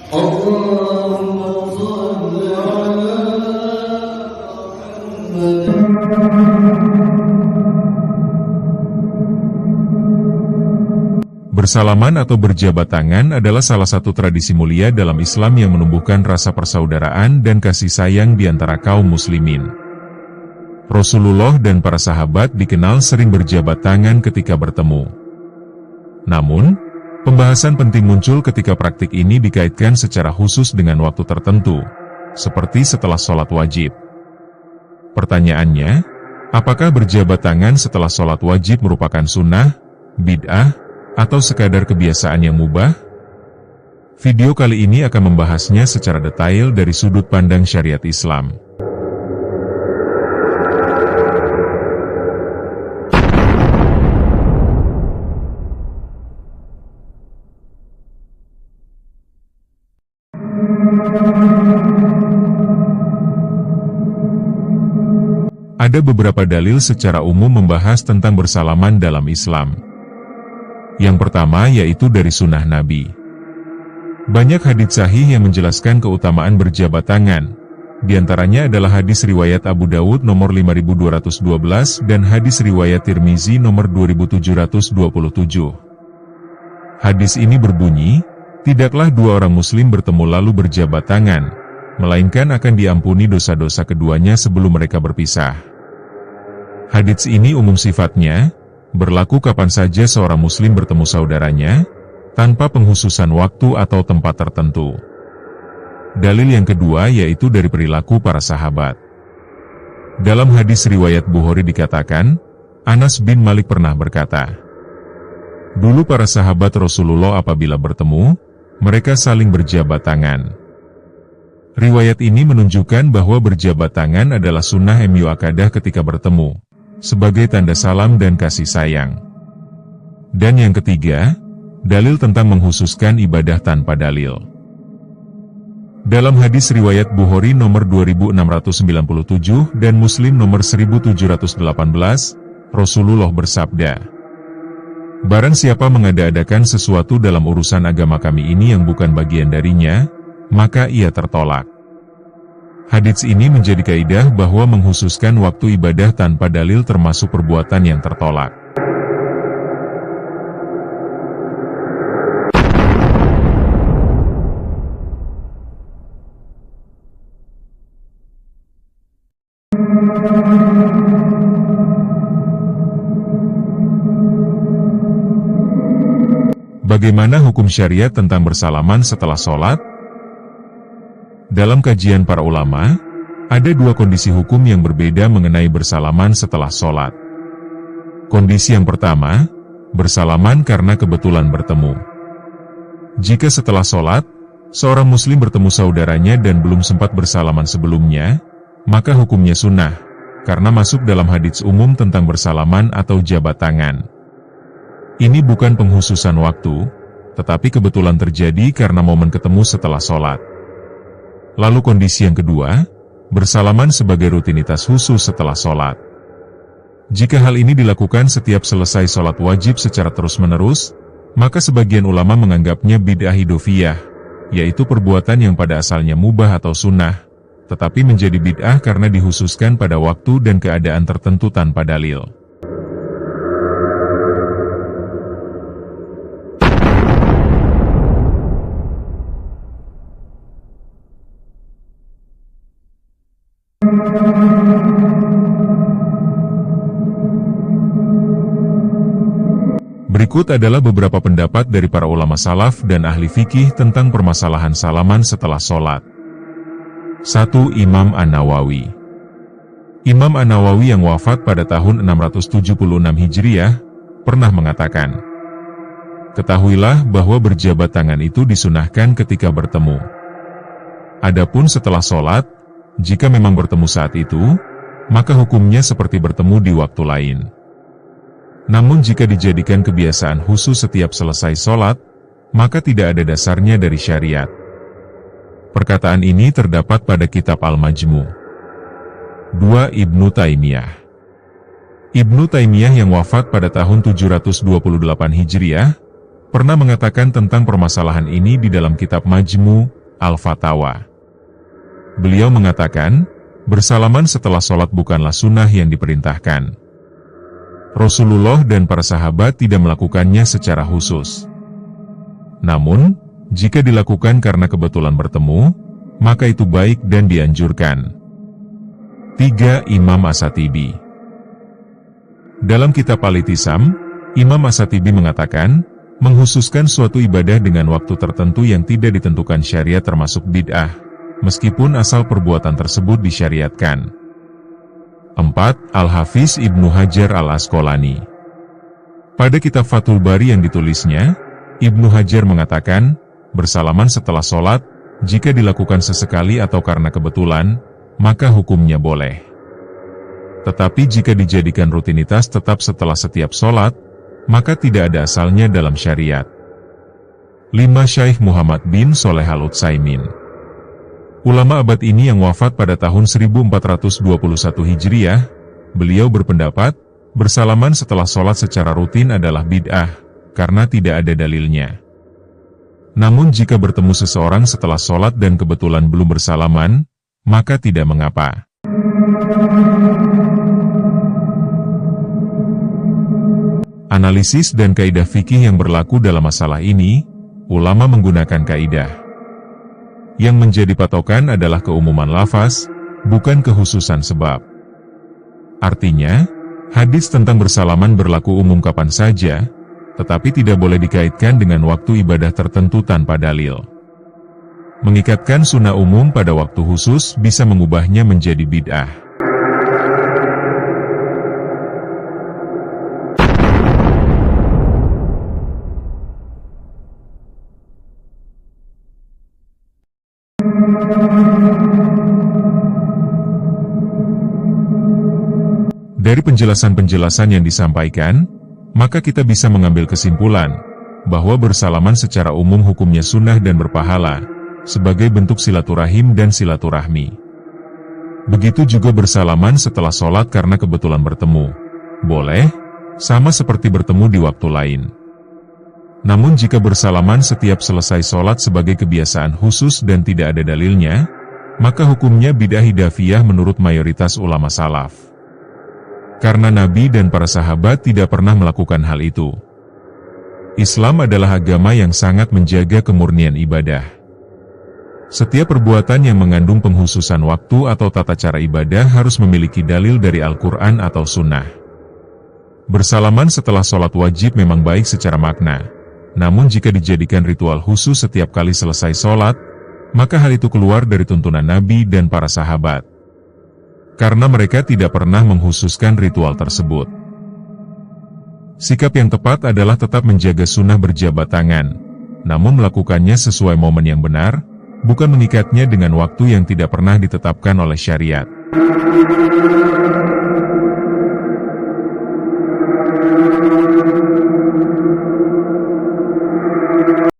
اللهم صل على محمد. Bersalaman atau berjabat tangan adalah salah satu tradisi mulia dalam Islam yang menumbuhkan rasa persaudaraan dan kasih sayang di antara kaum muslimin. Rasulullah dan para sahabat dikenal sering berjabat tangan ketika bertemu. Namun, pembahasan penting muncul ketika praktik ini dikaitkan secara khusus dengan waktu tertentu, seperti setelah sholat wajib. Pertanyaannya, apakah berjabat tangan setelah sholat wajib merupakan sunnah, bid'ah, atau sekadar kebiasaan yang mubah? Video kali ini akan membahasnya secara detail dari sudut pandang syariat Islam. Ada beberapa dalil secara umum membahas tentang bersalaman dalam Islam. Yang pertama yaitu dari sunnah Nabi. Banyak hadits sahih yang menjelaskan keutamaan berjabat tangan. Di antaranya adalah hadis riwayat Abu Dawud nomor 5212 dan hadis riwayat Tirmizi nomor 2727. Hadis ini berbunyi, tidaklah dua orang muslim bertemu lalu berjabat tangan, melainkan akan diampuni dosa-dosa keduanya sebelum mereka berpisah. Hadits ini umum sifatnya, berlaku kapan saja seorang muslim bertemu saudaranya, tanpa penghususan waktu atau tempat tertentu. Dalil yang kedua yaitu dari perilaku para sahabat. Dalam hadis riwayat Bukhari dikatakan, Anas bin Malik pernah berkata, "Dulu para sahabat Rasulullah apabila bertemu, mereka saling berjabat tangan." Riwayat ini menunjukkan bahwa berjabat tangan adalah sunnah muakkadah ketika bertemu, sebagai tanda salam dan kasih sayang. Dan yang ketiga, dalil tentang menghususkan ibadah tanpa dalil. Dalam hadis riwayat Bukhari nomor 2697 dan Muslim nomor 1718, Rasulullah bersabda, "Barang siapa mengada-adakan sesuatu dalam urusan agama kami ini yang bukan bagian darinya, maka ia tertolak." Hadits ini menjadi kaidah bahwa menghususkan waktu ibadah tanpa dalil termasuk perbuatan yang tertolak. Bagaimana hukum syariat tentang bersalaman setelah sholat? Dalam kajian para ulama, ada dua kondisi hukum yang berbeda mengenai bersalaman setelah sholat. Kondisi yang pertama, bersalaman karena kebetulan bertemu. Jika setelah sholat, seorang muslim bertemu saudaranya dan belum sempat bersalaman sebelumnya, maka hukumnya sunnah, karena masuk dalam hadits umum tentang bersalaman atau jabat tangan. Ini bukan penghususan waktu, tetapi kebetulan terjadi karena momen ketemu setelah sholat. Lalu kondisi yang kedua, bersalaman sebagai rutinitas khusus setelah sholat. Jika hal ini dilakukan setiap selesai sholat wajib secara terus-menerus, maka sebagian ulama menganggapnya bid'ah idofiyah, yaitu perbuatan yang pada asalnya mubah atau sunnah, tetapi menjadi bid'ah karena dikhususkan pada waktu dan keadaan tertentu tanpa dalil. Berikut adalah beberapa pendapat dari para ulama salaf dan ahli fikih tentang permasalahan salaman setelah sholat. 1. Imam An-Nawawi. Imam An-Nawawi yang wafat pada tahun 676 Hijriah, pernah mengatakan, "Ketahuilah bahwa berjabat tangan itu disunahkan ketika bertemu. Adapun setelah sholat, jika memang bertemu saat itu, maka hukumnya seperti bertemu di waktu lain. Namun jika dijadikan kebiasaan khusus setiap selesai sholat, maka tidak ada dasarnya dari syariat." Perkataan ini terdapat pada kitab Al-Majmu'. 2. Ibnu Taimiyah. Ibnu Taimiyah yang wafat pada tahun 728 Hijriah, pernah mengatakan tentang permasalahan ini di dalam kitab Majmu', Al-Fatawa. Beliau mengatakan, bersalaman setelah sholat bukanlah sunnah yang diperintahkan. Rasulullah dan para sahabat tidak melakukannya secara khusus. Namun, jika dilakukan karena kebetulan bertemu, maka itu baik dan dianjurkan. 3. Imam As-Satibi. Dalam kitab Al-Itisam, Imam As-Satibi mengatakan, menghususkan suatu ibadah dengan waktu tertentu yang tidak ditentukan syariat termasuk bid'ah, meskipun asal perbuatan tersebut disyariatkan. 4. Al-Hafiz Ibnu Hajar Al-Asqalani. Pada kitab Fathul Bari yang ditulisnya, Ibnu Hajar mengatakan, bersalaman setelah sholat, jika dilakukan sesekali atau karena kebetulan, maka hukumnya boleh. Tetapi jika dijadikan rutinitas tetap setelah setiap sholat, maka tidak ada asalnya dalam syariat. 5. Syekh Muhammad bin Shaleh Al-Utsaimin. Ulama abad ini yang wafat pada tahun 1421 Hijriah, beliau berpendapat, bersalaman setelah sholat secara rutin adalah bid'ah, karena tidak ada dalilnya. Namun jika bertemu seseorang setelah sholat dan kebetulan belum bersalaman, maka tidak mengapa. Analisis dan kaidah fikih yang berlaku dalam masalah ini, ulama menggunakan kaidah. Yang menjadi patokan adalah keumuman lafaz, bukan kekhususan sebab. Artinya, hadis tentang bersalaman berlaku umum kapan saja, tetapi tidak boleh dikaitkan dengan waktu ibadah tertentu tanpa dalil. Mengikatkan sunnah umum pada waktu khusus bisa mengubahnya menjadi bid'ah. Dari penjelasan-penjelasan yang disampaikan, maka kita bisa mengambil kesimpulan bahwa bersalaman secara umum hukumnya sunnah dan berpahala, sebagai bentuk silaturahim dan silaturahmi. Begitu juga bersalaman setelah sholat karena kebetulan bertemu. Boleh, sama seperti bertemu di waktu lain. Namun jika bersalaman setiap selesai sholat sebagai kebiasaan khusus dan tidak ada dalilnya, maka hukumnya bid'ah hidafiyah menurut mayoritas ulama salaf. Karena Nabi dan para sahabat tidak pernah melakukan hal itu. Islam adalah agama yang sangat menjaga kemurnian ibadah. Setiap perbuatan yang mengandung penghususan waktu atau tata cara ibadah harus memiliki dalil dari Al-Quran atau Sunnah. Bersalaman setelah sholat wajib memang baik secara makna, namun jika dijadikan ritual khusus setiap kali selesai sholat, maka hal itu keluar dari tuntunan Nabi dan para sahabat. Karena mereka tidak pernah menghususkan ritual tersebut. Sikap yang tepat adalah tetap menjaga sunnah berjabat tangan, namun melakukannya sesuai momen yang benar, bukan mengikatnya dengan waktu yang tidak pernah ditetapkan oleh syariat.